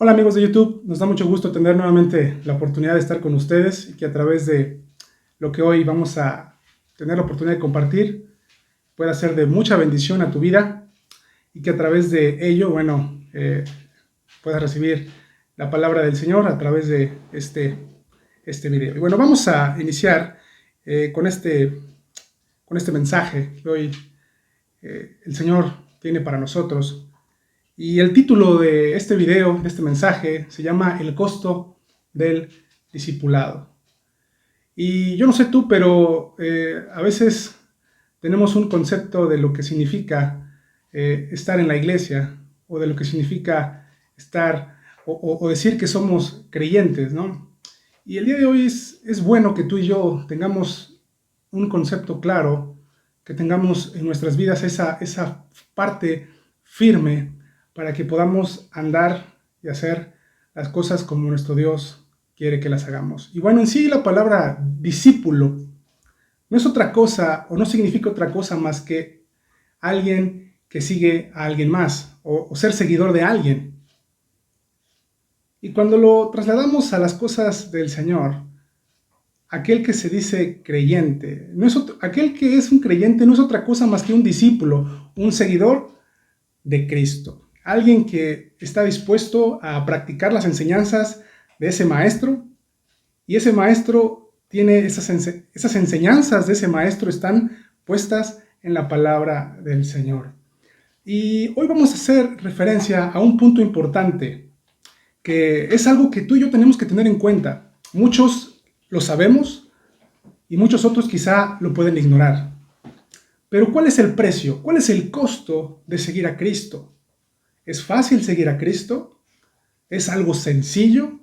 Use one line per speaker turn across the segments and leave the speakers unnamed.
Hola amigos de YouTube, nos da mucho gusto tener nuevamente la oportunidad de estar con ustedes y que a través de lo que hoy vamos a tener la oportunidad de compartir pueda ser de mucha bendición a tu vida y que a través de ello, puedas recibir la palabra del Señor a través de este video. Y bueno, vamos a iniciar con este mensaje que hoy el Señor tiene para nosotros. Y el título de este video, de este mensaje, se llama El costo del discipulado. Y yo no sé tú, pero a veces tenemos un concepto de lo que significa estar en la iglesia o de lo que significa estar o decir que somos creyentes, ¿no? Y el día de hoy es bueno que tú y yo tengamos un concepto claro, que tengamos en nuestras vidas esa parte firme para que podamos andar y hacer las cosas como nuestro Dios quiere que las hagamos. Y bueno, en sí la palabra discípulo no es otra cosa o no significa otra cosa más que alguien que sigue a alguien más o ser seguidor de alguien. Y cuando lo trasladamos a las cosas del Señor, aquel que se dice creyente, aquel que es un creyente no es otra cosa más que un discípulo, un seguidor de Cristo. Alguien que está dispuesto a practicar las enseñanzas de ese maestro y ese maestro tiene esas enseñanzas de ese maestro están puestas en la palabra del Señor. Y hoy vamos a hacer referencia a un punto importante que es algo que tú y yo tenemos que tener en cuenta. Muchos lo sabemos y muchos otros quizá lo pueden ignorar. Pero ¿cuál es el precio? ¿Cuál es el costo de seguir a Cristo? ¿Es fácil seguir a Cristo? ¿Es algo sencillo?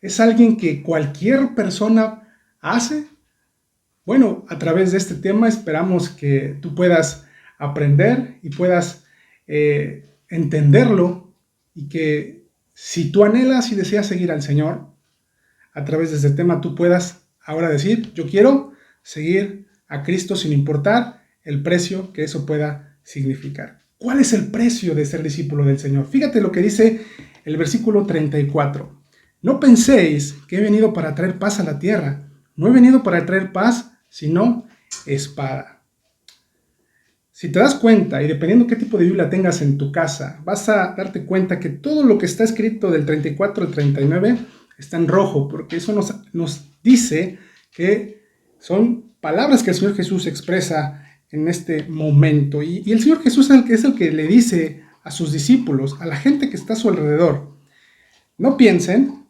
¿Es alguien que cualquier persona hace? Bueno, a través de este tema esperamos que tú puedas aprender y puedas entenderlo y que si tú anhelas y deseas seguir al Señor, a través de este tema tú puedas ahora decir, yo quiero seguir a Cristo sin importar el precio que eso pueda significar. ¿Cuál es el precio de ser discípulo del Señor? Fíjate lo que dice el versículo 34. No penséis que he venido para traer paz a la tierra. No he venido para traer paz, sino espada. Si te das cuenta, y dependiendo qué tipo de Biblia tengas en tu casa, vas a darte cuenta que todo lo que está escrito del 34 al 39 está en rojo, porque eso nos dice que son palabras que el Señor Jesús expresa en este momento. Y el Señor Jesús es el que le dice a sus discípulos, a la gente que está a su alrededor, no piensen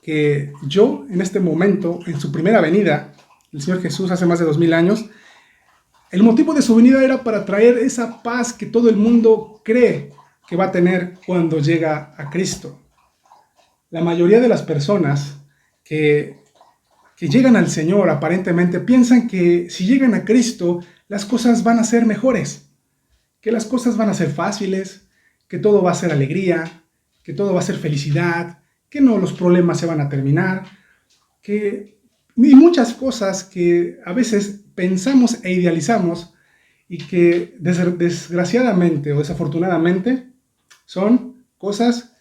que yo en este momento, en su primera venida, el Señor Jesús hace más de 2000 años, el motivo de su venida era para traer esa paz que todo el mundo cree que va a tener cuando llega a Cristo. La mayoría de las personas que llegan al Señor aparentemente piensan que si llegan a Cristo las cosas van a ser mejores, que las cosas van a ser fáciles, que todo va a ser alegría, que todo va a ser felicidad, que no los problemas se van a terminar, y muchas cosas que a veces pensamos e idealizamos y que desgraciadamente o desafortunadamente son cosas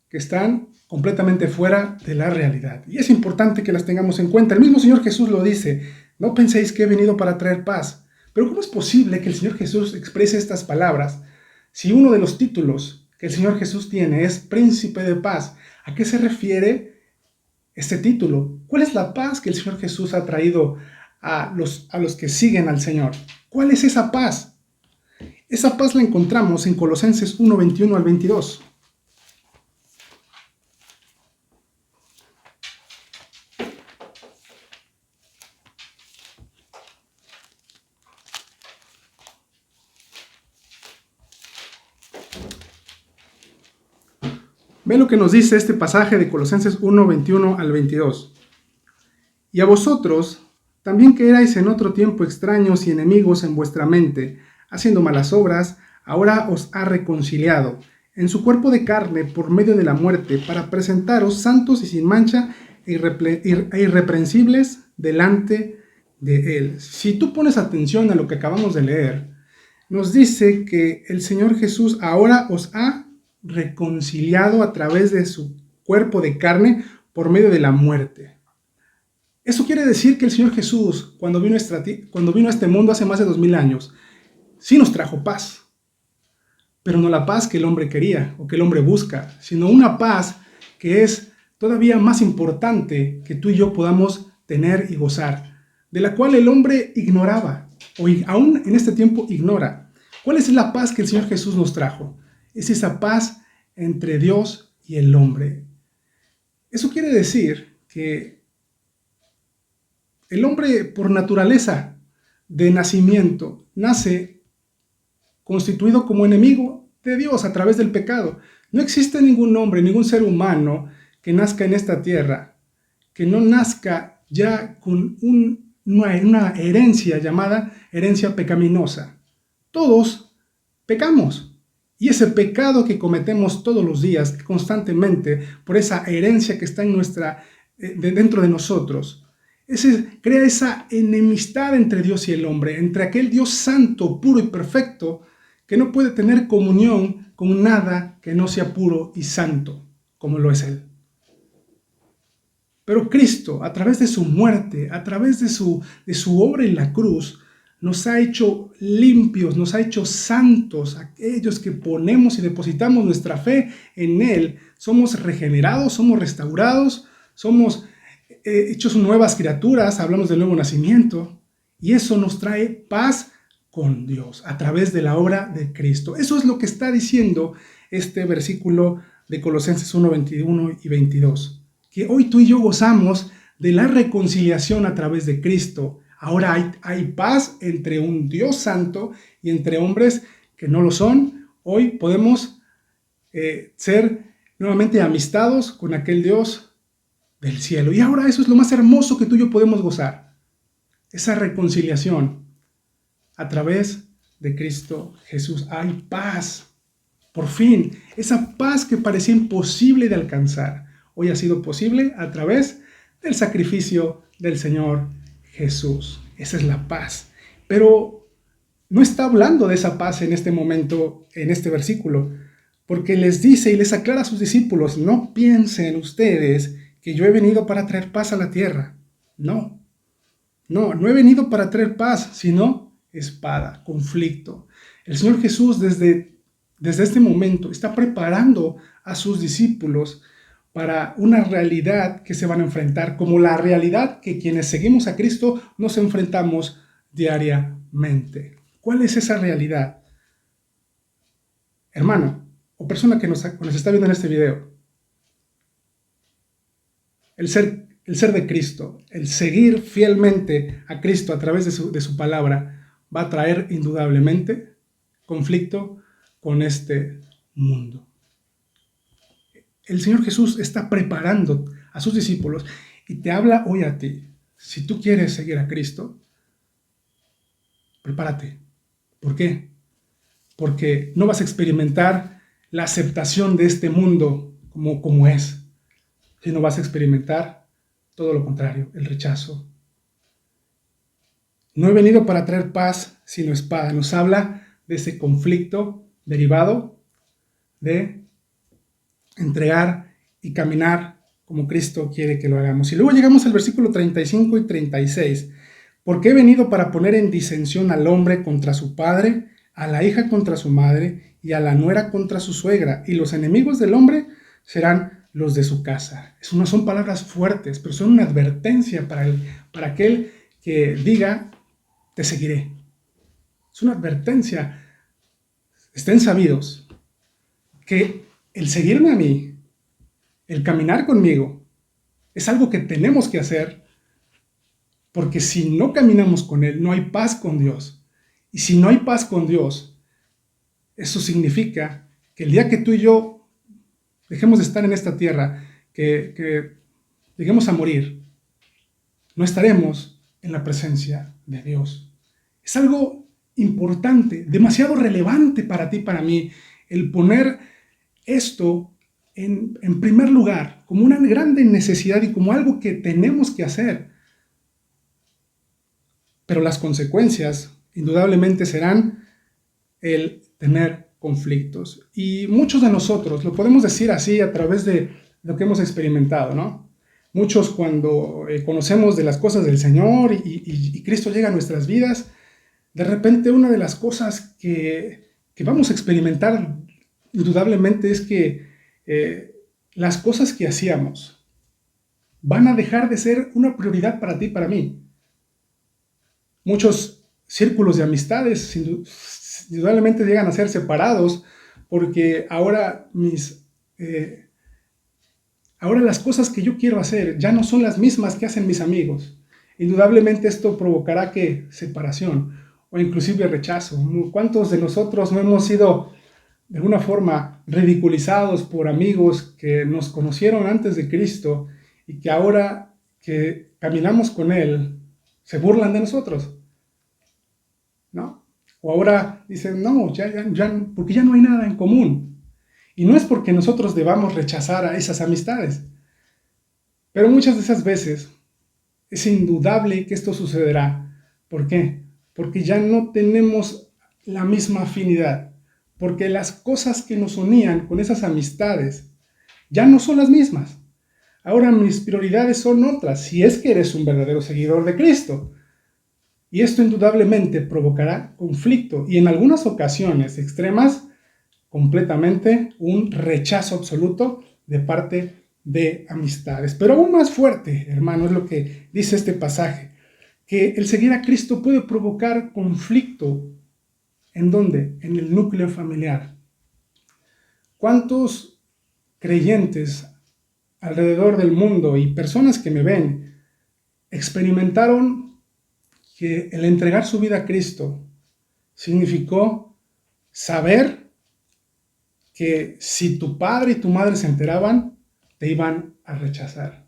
que están completamente fuera de la realidad. Y es importante que las tengamos en cuenta. El mismo Señor Jesús lo dice, no penséis que he venido para traer paz. Pero ¿cómo es posible que el Señor Jesús exprese estas palabras si uno de los títulos que el Señor Jesús tiene es Príncipe de Paz? ¿A qué se refiere este título? ¿Cuál es la paz que el Señor Jesús ha traído a los que siguen al Señor? ¿Cuál es esa paz? Esa paz la encontramos en Colosenses 1, 21 al 22. Ve lo que nos dice este pasaje de Colosenses 1, 21 al 22. Y a vosotros, también que erais en otro tiempo extraños y enemigos en vuestra mente, haciendo malas obras, ahora os ha reconciliado en su cuerpo de carne por medio de la muerte, para presentaros santos y sin mancha e irreprensibles delante de Él. Si tú pones atención a lo que acabamos de leer, nos dice que el Señor Jesús ahora os ha reconciliado a través de su cuerpo de carne por medio de la muerte. Eso quiere decir que el Señor Jesús, cuando vino a este mundo hace más de 2000 años, sí nos trajo paz, pero no la paz que el hombre quería o que el hombre busca, sino una paz que es todavía más importante que tú y yo podamos tener y gozar, de la cual el hombre ignoraba, o aún en este tiempo ignora. ¿Cuál es la paz que el Señor Jesús nos trajo? Es esa paz entre Dios y el hombre. Eso quiere decir que el hombre, por naturaleza de nacimiento, nace constituido como enemigo de Dios a través del pecado. No existe ningún hombre, ningún ser humano que nazca en esta tierra, que no nazca ya con una herencia llamada herencia pecaminosa. Todos pecamos. Y ese pecado que cometemos todos los días, constantemente, por esa herencia que está dentro de nosotros, crea esa enemistad entre Dios y el hombre, entre aquel Dios santo, puro y perfecto, que no puede tener comunión con nada que no sea puro y santo, como lo es Él. Pero Cristo, a través de su muerte, a través de su obra en la cruz, nos ha hecho limpios, nos ha hecho santos. Aquellos que ponemos y depositamos nuestra fe en Él, somos regenerados, somos restaurados, somos hechos nuevas criaturas, hablamos del nuevo nacimiento, y eso nos trae paz con Dios a través de la obra de Cristo. Eso es lo que está diciendo este versículo de Colosenses 1, 21 y 22, que hoy tú y yo gozamos de la reconciliación a través de Cristo. Ahora hay paz entre un Dios santo y entre hombres que no lo son. Hoy podemos ser nuevamente amistados con aquel Dios del cielo. Y ahora eso es lo más hermoso que tú y yo podemos gozar. Esa reconciliación a través de Cristo Jesús. Hay paz. Por fin, esa paz que parecía imposible de alcanzar, hoy ha sido posible a través del sacrificio del Señor Jesús. Esa es la paz. Pero no está hablando de esa paz en este momento, en este versículo, porque les dice y les aclara a sus discípulos: no piensen ustedes que yo he venido para traer paz a la tierra. No he venido para traer paz, sino espada, conflicto. El Señor Jesús desde este momento está preparando a sus discípulos para una realidad que se van a enfrentar, como la realidad que quienes seguimos a Cristo nos enfrentamos diariamente. ¿Cuál es esa realidad? Hermano o persona que nos está viendo en este video, el ser de Cristo, el seguir fielmente a Cristo a través de su palabra, va a traer indudablemente conflicto con este mundo. El Señor Jesús está preparando a sus discípulos y te habla hoy a ti. Si tú quieres seguir a Cristo, prepárate. ¿Por qué? Porque no vas a experimentar la aceptación de este mundo como es, sino vas a experimentar todo lo contrario, el rechazo. No he venido para traer paz, sino espada. Nos habla de ese conflicto derivado de entregar y caminar como Cristo quiere que lo hagamos. Y luego llegamos al versículo 35 y 36. Porque he venido para poner en disensión al hombre contra su padre, a la hija contra su madre y a la nuera contra su suegra. Y los enemigos del hombre serán los de su casa. Eso no son palabras fuertes, pero son una advertencia para aquel que diga: te seguiré. Es una advertencia. Estén sabidos que el seguirme a mí, el caminar conmigo, es algo que tenemos que hacer, porque si no caminamos con Él, no hay paz con Dios. Y si no hay paz con Dios, eso significa que el día que tú y yo dejemos de estar en esta tierra, que lleguemos a morir, no estaremos en la presencia de Dios. Es algo importante, demasiado relevante para ti y para mí, el poner esto en primer lugar, como una grande necesidad y como algo que tenemos que hacer. Pero las consecuencias, indudablemente, serán el tener conflictos. Y muchos de nosotros, lo podemos decir así a través de lo que hemos experimentado, ¿no? Muchos cuando conocemos de las cosas del Señor y Cristo llega a nuestras vidas, de repente una de las cosas que vamos a experimentar indudablemente es que las cosas que hacíamos van a dejar de ser una prioridad para ti y para mí. Muchos círculos de amistades indudablemente llegan a ser separados porque ahora ahora las cosas que yo quiero hacer ya no son las mismas que hacen mis amigos. Indudablemente esto provocará que separación o inclusive rechazo. ¿Cuántos de nosotros no hemos sido de alguna forma ridiculizados por amigos que nos conocieron antes de Cristo y que ahora que caminamos con Él se burlan de nosotros? ¿No? O ahora dicen, no, porque ya no hay nada en común. Y no es porque nosotros debamos rechazar a esas amistades, pero muchas de esas veces es indudable que esto sucederá. ¿Por qué? Porque ya no tenemos la misma afinidad, porque las cosas que nos unían con esas amistades ya no son las mismas. Ahora mis prioridades son otras, si es que eres un verdadero seguidor de Cristo. Y esto indudablemente provocará conflicto y en algunas ocasiones extremas, completamente un rechazo absoluto de parte de amistades. Pero aún más fuerte, hermano, es lo que dice este pasaje, que el seguir a Cristo puede provocar conflicto. ¿En dónde? En el núcleo familiar. ¿Cuántos creyentes alrededor del mundo y personas que me ven experimentaron que el entregar su vida a Cristo significó saber que si tu padre y tu madre se enteraban, te iban a rechazar?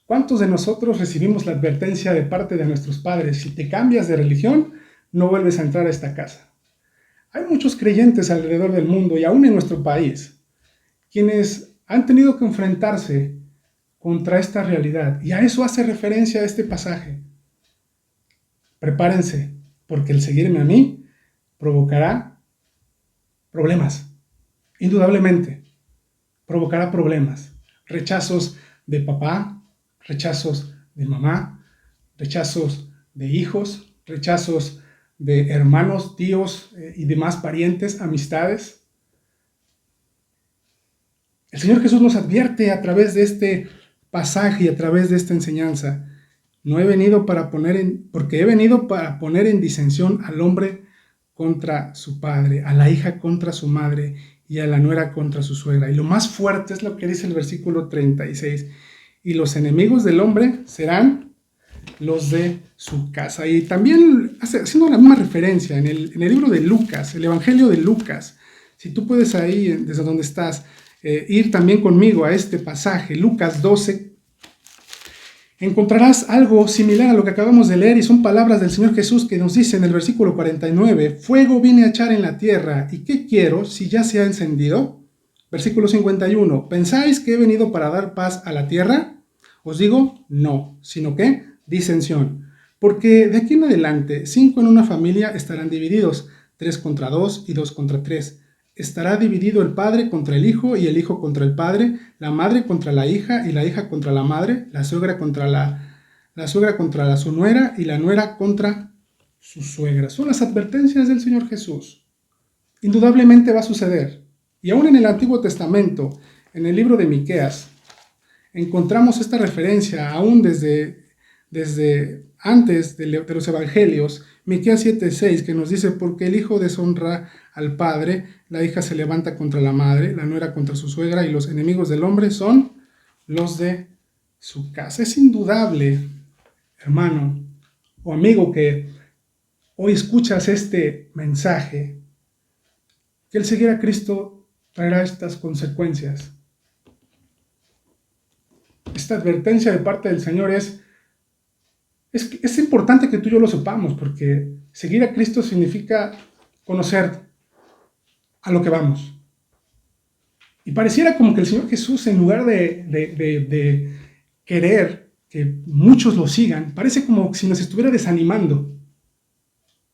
¿Cuántos de nosotros recibimos la advertencia de parte de nuestros padres? Si te cambias de religión, no vuelves a entrar a esta casa. Hay muchos creyentes alrededor del mundo y aún en nuestro país quienes han tenido que enfrentarse contra esta realidad. Y a eso hace referencia este pasaje. Prepárense, porque el seguirme a mí provocará problemas. Indudablemente, provocará problemas. Rechazos de papá, rechazos de mamá, rechazos de hijos, rechazos de hermanos, tíos y demás parientes, amistades. El Señor Jesús nos advierte a través de este pasaje y a través de esta enseñanza. No he venido porque he venido para poner en disensión al hombre contra su padre, a la hija contra su madre y a la nuera contra su suegra. Y lo más fuerte es lo que dice el versículo 36. Y los enemigos del hombre serán los de su casa. Y también haciendo la misma referencia en el libro de Lucas, el Evangelio de Lucas. Si tú puedes ahí, desde donde estás, ir también conmigo a este pasaje, Lucas 12, encontrarás algo similar a lo que acabamos de leer y son palabras del Señor Jesús que nos dice en el versículo 49, fuego vine a echar en la tierra, ¿y qué quiero si ya se ha encendido? Versículo 51, ¿pensáis que he venido para dar paz a la tierra? Os digo, no, sino que disensión. Porque de aquí en adelante, 5 en una familia estarán divididos, 3 contra 2 y 2 contra 3. Estará dividido el padre contra el hijo contra el padre, la madre contra la hija y la hija contra la madre, la suegra contra su nuera y la nuera contra su suegra. Son las advertencias del Señor Jesús. Indudablemente va a suceder. Y aún en el Antiguo Testamento, en el libro de Miqueas, encontramos esta referencia aún desde antes de los evangelios, Miqueas 7:6, que nos dice, porque el hijo deshonra al padre, la hija se levanta contra la madre, la nuera contra su suegra, y los enemigos del hombre son los de su casa. Es indudable, hermano o amigo, que hoy escuchas este mensaje, que el seguir a Cristo traerá estas consecuencias. Esta advertencia de parte del Señor es importante que tú y yo lo sepamos, porque seguir a Cristo significa conocer a lo que vamos. Y pareciera como que el Señor Jesús, en lugar de querer que muchos lo sigan, parece como si nos estuviera desanimando.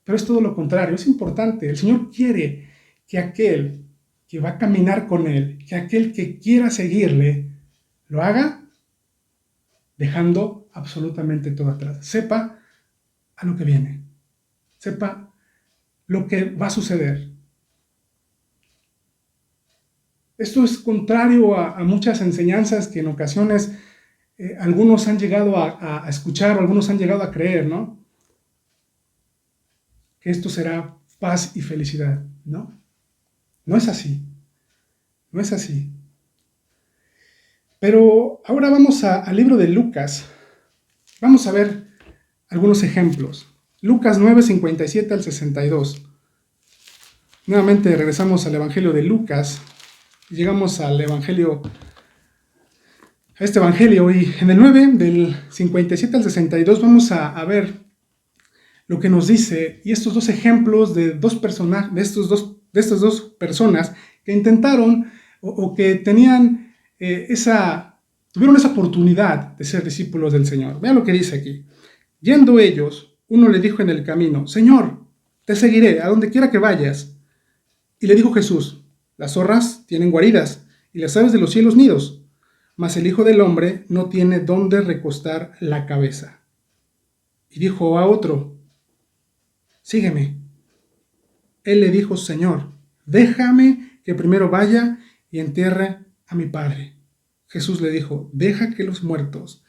Pero es todo lo contrario, es importante. El Señor quiere que aquel que va a caminar con Él, que aquel que quiera seguirle, lo haga dejando absolutamente todo atrás. Sepa a lo que viene. Sepa lo que va a suceder. Esto es contrario a muchas enseñanzas que en ocasiones algunos han llegado a escuchar o algunos han llegado a creer, ¿no? Que esto será paz y felicidad, ¿no? No es así. No es así. Pero ahora vamos al libro de Lucas. Vamos a ver algunos ejemplos. Lucas 9, 57 al 62. Nuevamente regresamos al Evangelio de Lucas. Llegamos al Evangelio, a este Evangelio, y en el 9, del 57 al 62, vamos a ver lo que nos dice, y estos dos ejemplos de dos personajes, de estas dos personas que intentaron o que tenían tuvieron esa oportunidad de ser discípulos del Señor. Vean lo que dice aquí. Yendo ellos, uno le dijo en el camino: Señor, te seguiré a donde quiera que vayas. Y le dijo Jesús: las zorras tienen guaridas y las aves de los cielos nidos, mas el Hijo del Hombre no tiene dónde recostar la cabeza. Y dijo a otro: sígueme. Él le dijo: Señor, déjame que primero vaya y entierre a mi padre. Jesús le dijo: deja que los muertos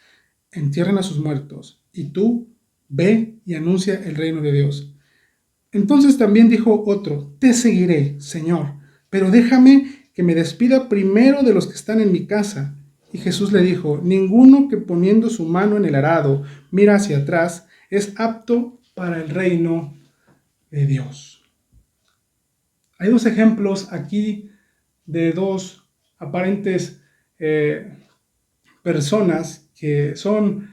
entierren a sus muertos, y tú ve y anuncia el reino de Dios. Entonces también dijo otro: te seguiré, Señor, pero déjame que me despida primero de los que están en mi casa. Y Jesús le dijo: ninguno que poniendo su mano en el arado mira hacia atrás es apto para el reino de Dios. Hay dos ejemplos aquí de dos aparentes personas que son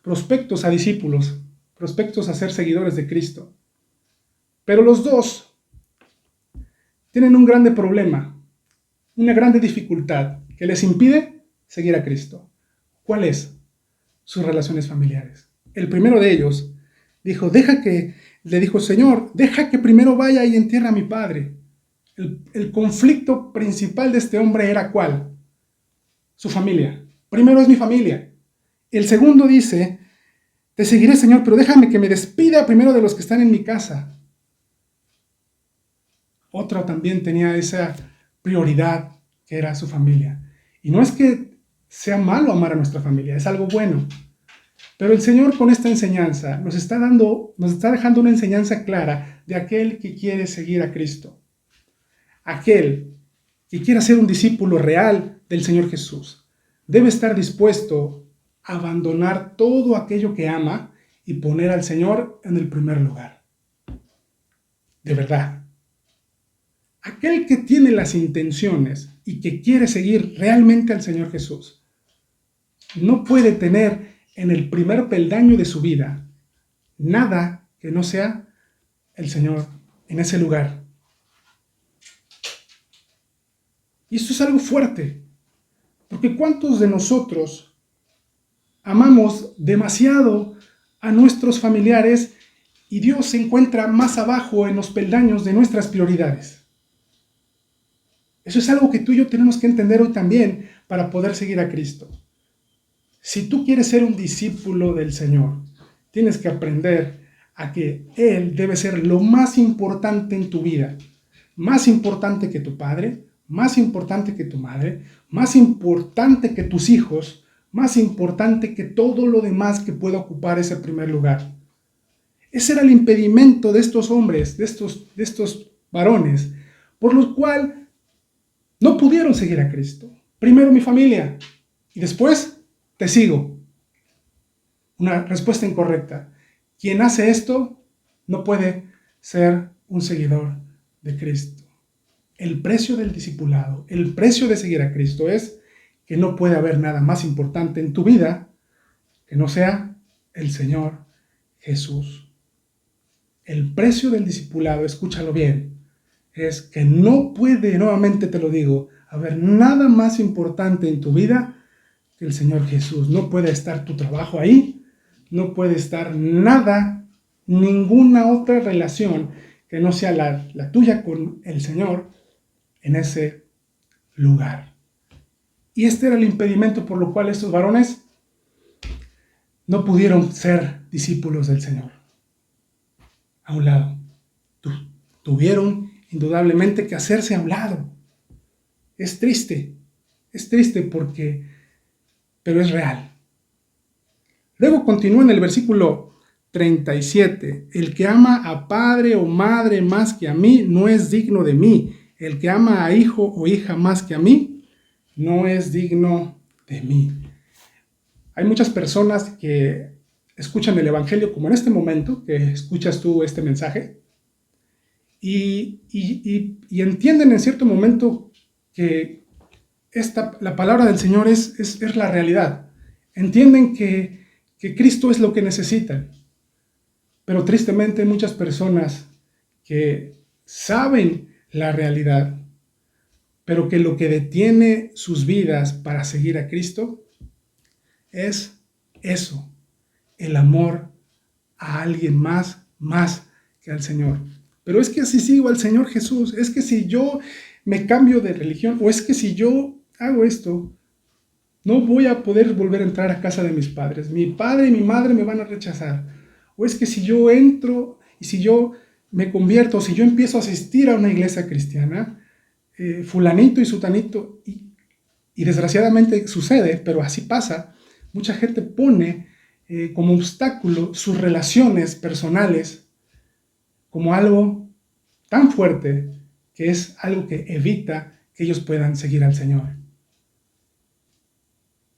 prospectos a discípulos, prospectos a ser seguidores de Cristo. Pero los dos tienen un grande problema, una grande dificultad que les impide seguir a Cristo. ¿Cuál es? Sus relaciones familiares. El primero de ellos le dijo: Señor, deja que primero vaya y entierre a mi padre. El conflicto principal de este hombre era ¿cuál? Su familia. Primero es mi familia. El segundo dice: te seguiré, Señor, pero déjame que me despida primero de los que están en mi casa. Otro también tenía esa prioridad que era su familia. Y no es que sea malo amar a nuestra familia, es algo bueno. Pero el Señor con esta enseñanza nos está dejando una enseñanza clara de aquel que quiere seguir a Cristo. Aquel que quiera ser un discípulo real del Señor Jesús debe estar dispuesto a abandonar todo aquello que ama y poner al Señor en el primer lugar. De verdad. Aquel que tiene las intenciones y que quiere seguir realmente al Señor Jesús no puede tener en el primer peldaño de su vida nada que no sea el Señor en ese lugar. Y esto es algo fuerte, porque ¿cuántos de nosotros amamos demasiado a nuestros familiares y Dios se encuentra más abajo en los peldaños de nuestras prioridades? Eso es algo que tú y yo tenemos que entender hoy también para poder seguir a Cristo. Si tú quieres ser un discípulo del Señor, tienes que aprender a que Él debe ser lo más importante en tu vida. Más importante que tu padre, más importante que tu madre, más importante que tus hijos, más importante que todo lo demás que pueda ocupar ese primer lugar. Ese era el impedimento de estos hombres, de estos varones, por los cuales no pudieron seguir a Cristo. Primero mi familia y después te sigo. Una respuesta incorrecta. Quien hace esto no puede ser un seguidor de Cristo. El precio del discipulado, el precio de seguir a Cristo es que no puede haber nada más importante en tu vida que no sea el Señor Jesús. El precio del discipulado, escúchalo bien, es que no puede, nuevamente te lo digo, haber nada más importante en tu vida que el Señor Jesús. No puede estar tu trabajo ahí, no puede estar nada, ninguna otra relación que no sea la tuya con el Señor en ese lugar. Y este era el impedimento por lo cual estos varones no pudieron ser discípulos del Señor. A un lado. Tuvieron indudablemente que hacerse a un lado. Es triste pero es real. Luego continúa en el versículo 37. El que ama a padre o madre más que a mí no es digno de mí. El que ama a hijo o hija más que a mí no es digno de mí. Hay muchas personas que escuchan el Evangelio como en este momento, que escuchas tú este mensaje, y entienden en cierto momento que la palabra del Señor es la realidad. Entienden que Cristo es lo que necesitan. Pero tristemente hay muchas personas que saben la realidad, pero que lo que detiene sus vidas para seguir a Cristo es eso, el amor a alguien más que al Señor. Pero es que si sigo al Señor Jesús, es que si yo me cambio de religión, o es que si yo hago esto, no voy a poder volver a entrar a casa de mis padres. Mi padre y mi madre me van a rechazar. O es que si yo entro y si yo me convierto, si yo empiezo a asistir a una iglesia cristiana, fulanito y sutanito, y desgraciadamente sucede, pero así pasa, mucha gente pone como obstáculo sus relaciones personales como algo tan fuerte que es algo que evita que ellos puedan seguir al Señor.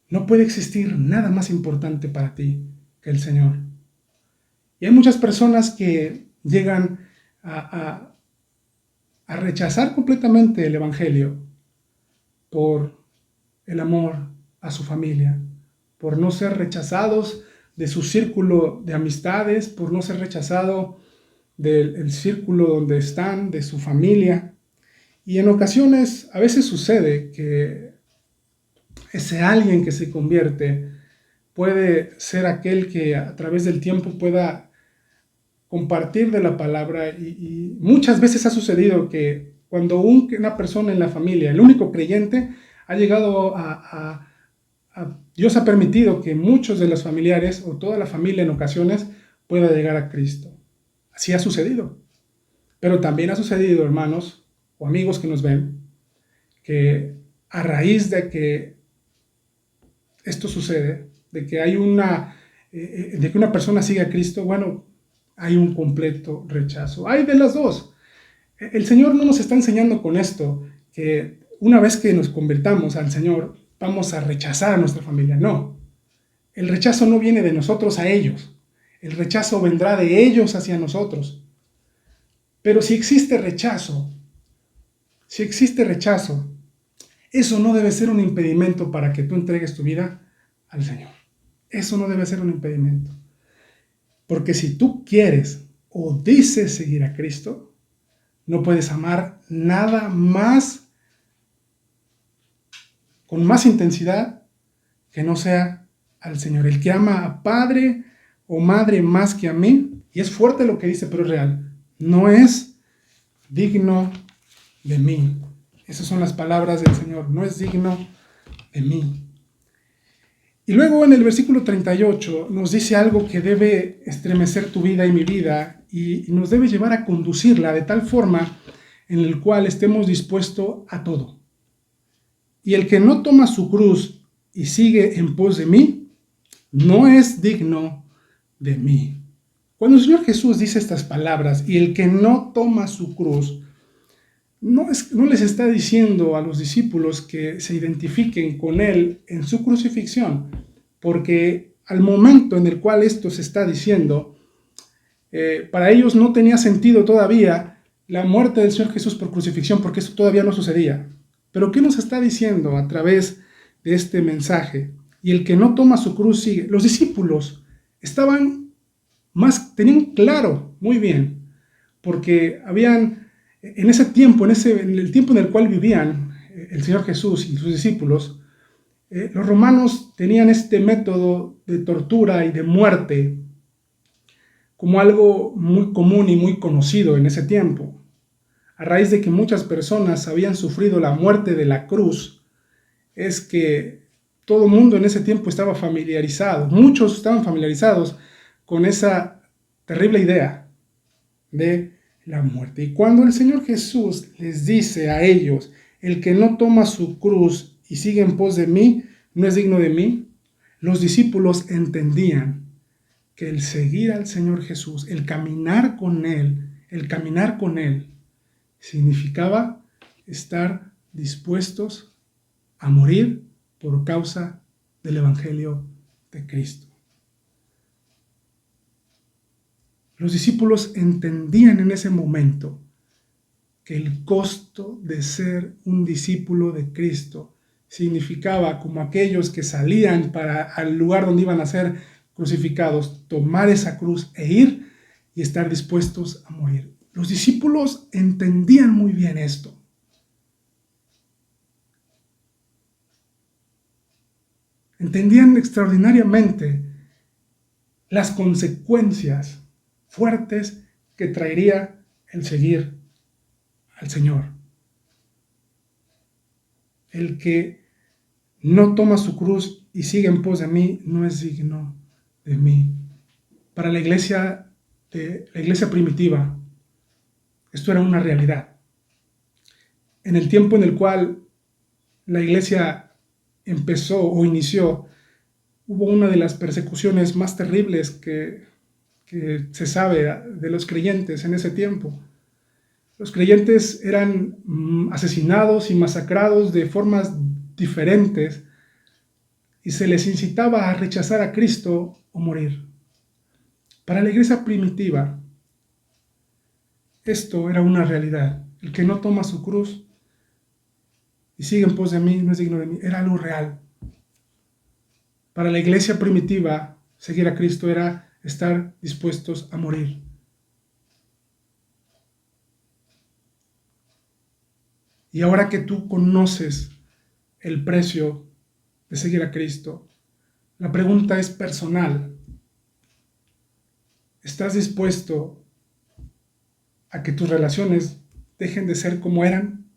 No puede existir nada más importante para ti que el Señor. Y hay muchas personas que llegan a rechazar completamente el Evangelio por el amor a su familia, por no ser rechazados de su círculo de amistades, por no ser rechazado del círculo donde están, de su familia. Y en ocasiones, a veces sucede que ese alguien que se convierte puede ser aquel que a través del tiempo pueda compartir de la palabra y muchas veces ha sucedido que cuando una persona en la familia, el único creyente, ha llegado Dios ha permitido que muchos de los familiares o toda la familia en ocasiones pueda llegar a Cristo. Así ha sucedido. Pero también ha sucedido, hermanos o amigos que nos ven, que a raíz de que esto sucede, de que hay de que una persona siga a Cristo, bueno, hay un completo rechazo. Hay de las dos. El Señor no nos está enseñando con esto que una vez que nos convertamos al Señor vamos a rechazar a nuestra familia. No. El rechazo no viene de nosotros a ellos. El rechazo vendrá de ellos hacia nosotros. Pero si existe rechazo, eso no debe ser un impedimento para que tú entregues tu vida al Señor. Eso no debe ser un impedimento. Porque si tú quieres o dices seguir a Cristo, no puedes amar nada más con más intensidad que no sea al Señor. El que ama a padre o madre más que a mí, y es fuerte lo que dice, pero es real, no es digno de mí. Esas son las palabras del Señor, no es digno de mí. Y luego en el versículo 38 nos dice algo que debe estremecer tu vida y mi vida y nos debe llevar a conducirla de tal forma en el cual estemos dispuestos a todo. Y el que no toma su cruz y sigue en pos de mí, no es digno de mí. Cuando el Señor Jesús dice estas palabras, y el que no toma su cruz, no les está diciendo a los discípulos que se identifiquen con Él en su crucifixión, porque al momento en el cual esto se está diciendo, para ellos no tenía sentido todavía la muerte del Señor Jesús por crucifixión, porque eso todavía no sucedía. Pero ¿qué nos está diciendo a través de este mensaje? Y el que no toma su cruz sigue. Los discípulos tenían claro, muy bien, porque en ese tiempo, en el tiempo en el cual vivían el Señor Jesús y sus discípulos, los romanos tenían este método de tortura y de muerte como algo muy común y muy conocido en ese tiempo. A raíz de que muchas personas habían sufrido la muerte de la cruz, es que todo el mundo en ese tiempo estaba familiarizado, muchos estaban familiarizados con esa terrible idea de la muerte. Y cuando el Señor Jesús les dice a ellos, el que no toma su cruz y sigue en pos de mí, no es digno de mí, los discípulos entendían que el seguir al Señor Jesús, el caminar con Él, significaba estar dispuestos a morir por causa del Evangelio de Cristo. Los discípulos entendían en ese momento que el costo de ser un discípulo de Cristo significaba, como aquellos que salían al lugar donde iban a ser crucificados, tomar esa cruz e ir y estar dispuestos a morir. Los discípulos entendían muy bien esto. Entendían extraordinariamente las consecuencias fuertes que traería el seguir al Señor. El que no toma su cruz y sigue en pos de mí no es digno de mí. Para la iglesia primitiva, esto era una realidad. En el tiempo en el cual la iglesia empezó o inició, hubo una de las persecuciones más terribles que se sabe de los creyentes en ese tiempo. Los creyentes eran asesinados y masacrados de formas diferentes y se les incitaba a rechazar a Cristo o morir. Para la iglesia primitiva, esto era una realidad. El que no toma su cruz y sigue en pos de mí no es digno de mí. Era algo real. Para la iglesia primitiva, seguir a Cristo era estar dispuestos a morir. Y ahora que tú conoces el precio de seguir a Cristo, la pregunta es personal. ¿Estás dispuesto a que tus relaciones dejen de ser como eran?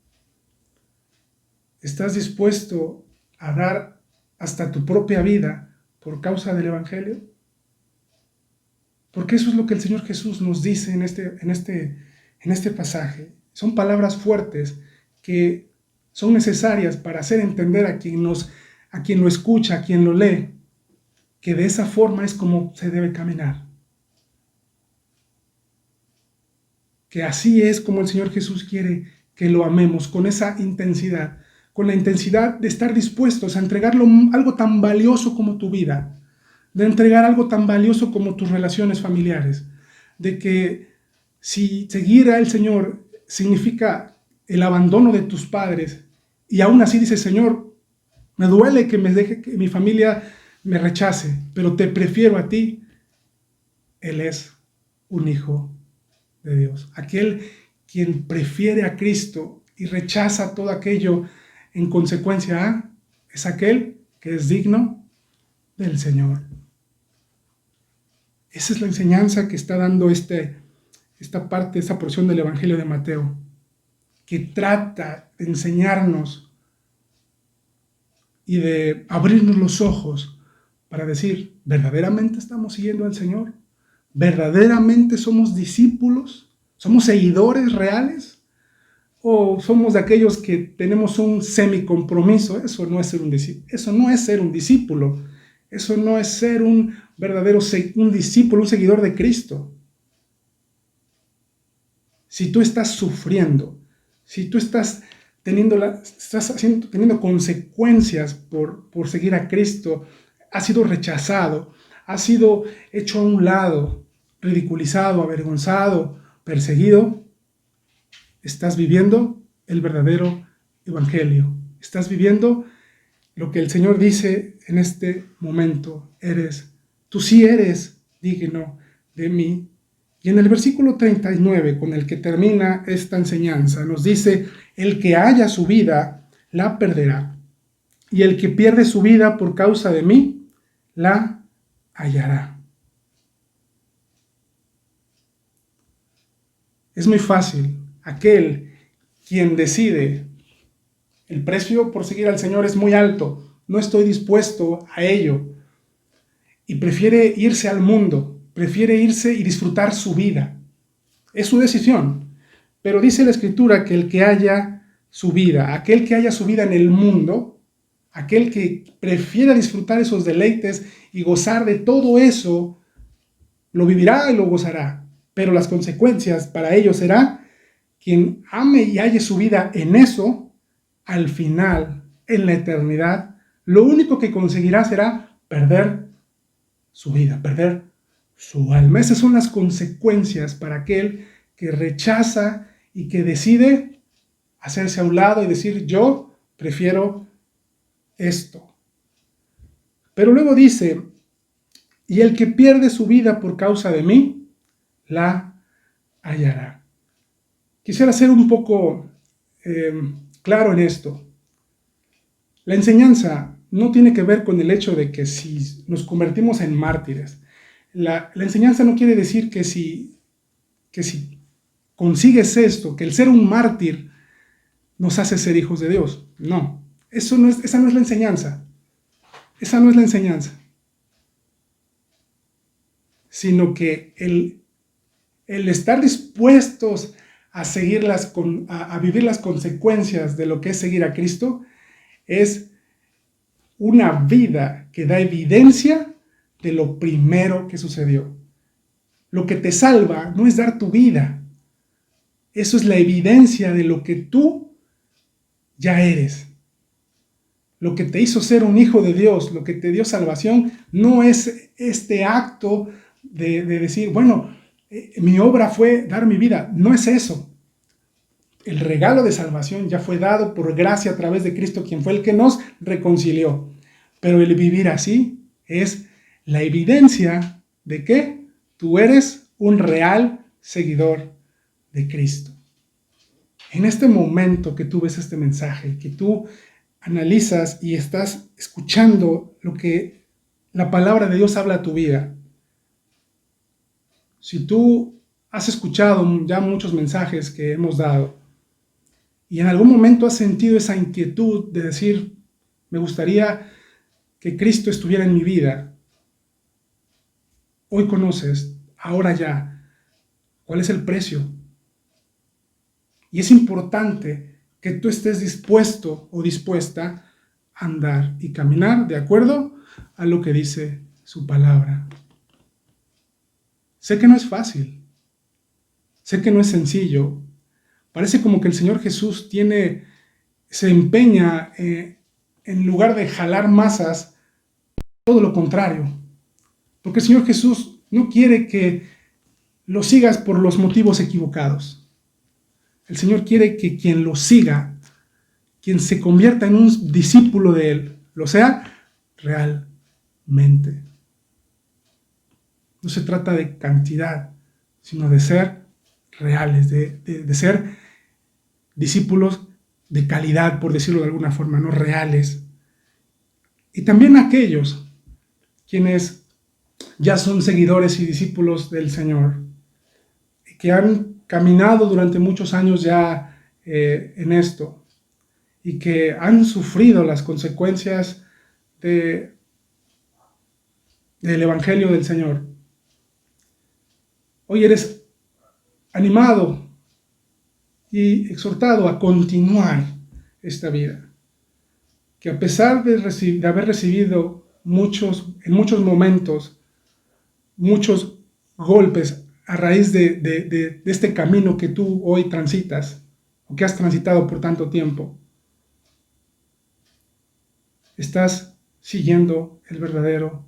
¿Estás dispuesto a dar hasta tu propia vida por causa del Evangelio? Porque eso es lo que el Señor Jesús nos dice en este pasaje. Son palabras fuertes que son necesarias para hacer entender a quien lo escucha, a quien lo lee, que de esa forma es como se debe caminar. Que así es como el Señor Jesús quiere que lo amemos, con esa intensidad, con la intensidad de estar dispuestos a entregarlo algo tan valioso como tu vida, de entregar algo tan valioso como tus relaciones familiares, de que si seguir al Señor significa el abandono de tus padres y aún así dices, Señor, me duele que me deje que mi familia me rechace, pero te prefiero a ti, Él es un hijo de Dios. Aquel quien prefiere a Cristo y rechaza todo aquello en consecuencia es aquel que es digno del Señor. Esa es la enseñanza que está dando esta porción del Evangelio de Mateo, que trata de enseñarnos y de abrirnos los ojos para decir, ¿verdaderamente estamos siguiendo al Señor? ¿Verdaderamente somos discípulos? ¿Somos seguidores reales? ¿O somos de aquellos que tenemos un semicompromiso? Eso no es ser un discípulo. Eso no es ser un discípulo. Eso no es ser un verdadero un discípulo, un seguidor de Cristo. Si tú estás sufriendo, si tú estás teniendo consecuencias por seguir a Cristo, has sido rechazado, has sido hecho a un lado, ridiculizado, avergonzado, perseguido, estás viviendo el verdadero evangelio. Estás viviendo lo que el Señor dice en este momento. Tú sí eres digno de mí. Y en el versículo 39, con el que termina esta enseñanza, nos dice, el que haya su vida, la perderá. Y el que pierde su vida por causa de mí, la hallará. Es muy fácil. Aquel quien decide el precio por seguir al Señor es muy alto, no estoy dispuesto a ello, y prefiere irse al mundo, prefiere irse y disfrutar su vida. Es su decisión. Pero dice la Escritura que el que haya su vida, aquel que haya su vida en el mundo, aquel que prefiera disfrutar esos deleites y gozar de todo eso, lo vivirá y lo gozará. Pero las consecuencias para ello será quien ame y halle su vida en eso, al final, en la eternidad, lo único que conseguirá será perder su vida, perder su alma. Esas son las consecuencias para aquel que rechaza y que decide hacerse a un lado y decir, yo prefiero esto. Pero luego dice, y el que pierde su vida por causa de mí, la hallará. Quisiera ser un poco claro en esto. La enseñanza no tiene que ver con el hecho de que si nos convertimos en mártires. La enseñanza no quiere decir que si consigues esto, que el ser un mártir nos hace ser hijos de Dios. No, esa no es la enseñanza. Esa no es la enseñanza. Sino que el estar dispuestos a seguir a vivir las consecuencias de lo que es seguir a Cristo es una vida que da evidencia de lo primero que sucedió. Lo que te salva no es dar tu vida. Eso es la evidencia de lo que tú ya eres. Lo que te hizo ser un hijo de Dios, lo que te dio salvación, no es este acto de decir, bueno, mi obra fue dar mi vida. No es eso. El regalo de salvación ya fue dado por gracia a través de Cristo, quien fue el que nos reconcilió. Pero el vivir así es la evidencia de que tú eres un real seguidor de Cristo. En este momento que tú ves este mensaje, que tú analizas y estás escuchando lo que la palabra de Dios habla a tu vida, si tú has escuchado ya muchos mensajes que hemos dado y en algún momento has sentido esa inquietud de decir, me gustaría que Cristo estuviera en mi vida, hoy conoces, ahora ya, cuál es el precio. Y es importante que tú estés dispuesto o dispuesta a andar y caminar de acuerdo a lo que dice su palabra. Sé que no es fácil, sé que no es sencillo. Parece como que el Señor Jesús se empeña en lugar de jalar masas, todo lo contrario. Porque el Señor Jesús no quiere que lo sigas por los motivos equivocados. El Señor quiere que quien lo siga, quien se convierta en un discípulo de Él, lo sea realmente. No se trata de cantidad, sino de ser reales, de ser discípulos de calidad, por decirlo de alguna forma, no reales. Y también aquellos quienes ya son seguidores y discípulos del Señor, que han caminado durante muchos años ya en esto y que han sufrido las consecuencias del Evangelio del Señor. Hoy eres animado y exhortado a continuar esta vida, que a pesar de haber recibido en muchos momentos, muchos golpes a raíz de este camino que tú hoy transitas, o que has transitado por tanto tiempo, estás siguiendo el verdadero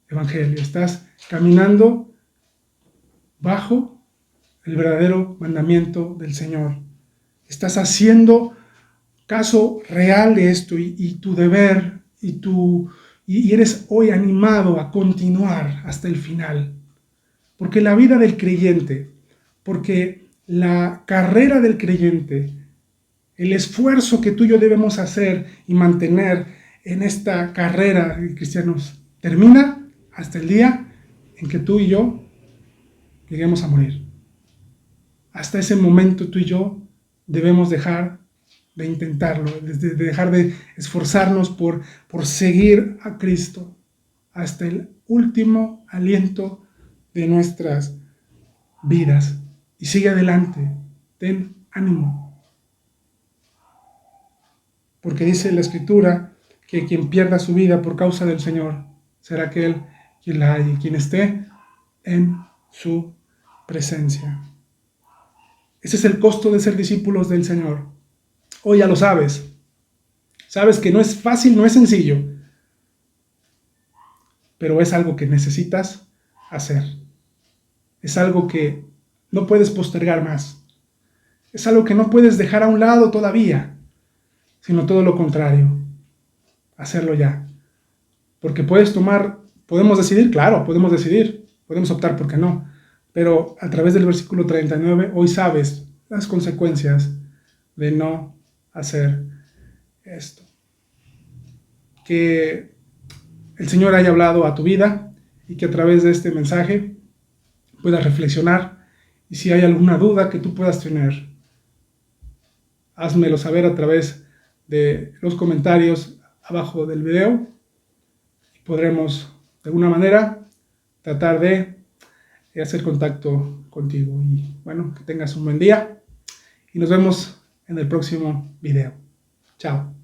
Evangelio, estás caminando bajo el verdadero mandamiento del Señor, estás haciendo caso real de esto y tu deber y eres hoy animado a continuar hasta el final. Porque la vida del creyente, porque la carrera del creyente, el esfuerzo que tú y yo debemos hacer y mantener en esta carrera de cristianos, termina hasta el día en que tú y yo lleguemos a morir. hasta ese momento tú y yo debemos dejar de intentarlo, de dejar de esforzarnos por seguir a Cristo hasta el último aliento de nuestras vidas. Y sigue adelante, ten ánimo. Porque dice la Escritura que quien pierda su vida por causa del Señor será aquel quien la halle, quien esté en su presencia. Ese es el costo de ser discípulos del Señor. Hoy ya lo sabes. Sabes que no es fácil, no es sencillo, pero es algo que necesitas hacer. Es algo que no puedes postergar más. Es algo que no puedes dejar a un lado todavía, sino todo lo contrario, hacerlo ya. Porque podemos decidir, claro, podemos optar porque no, pero a través del versículo 39, hoy sabes las consecuencias de no hacer esto. Que el Señor haya hablado a tu vida y que a través de este mensaje puedas reflexionar, y si hay alguna duda que tú puedas tener, házmelo saber a través de los comentarios abajo del video y podremos de alguna manera tratar de hacer contacto contigo. Y bueno, que tengas un buen día y nos vemos en el próximo video. Chao.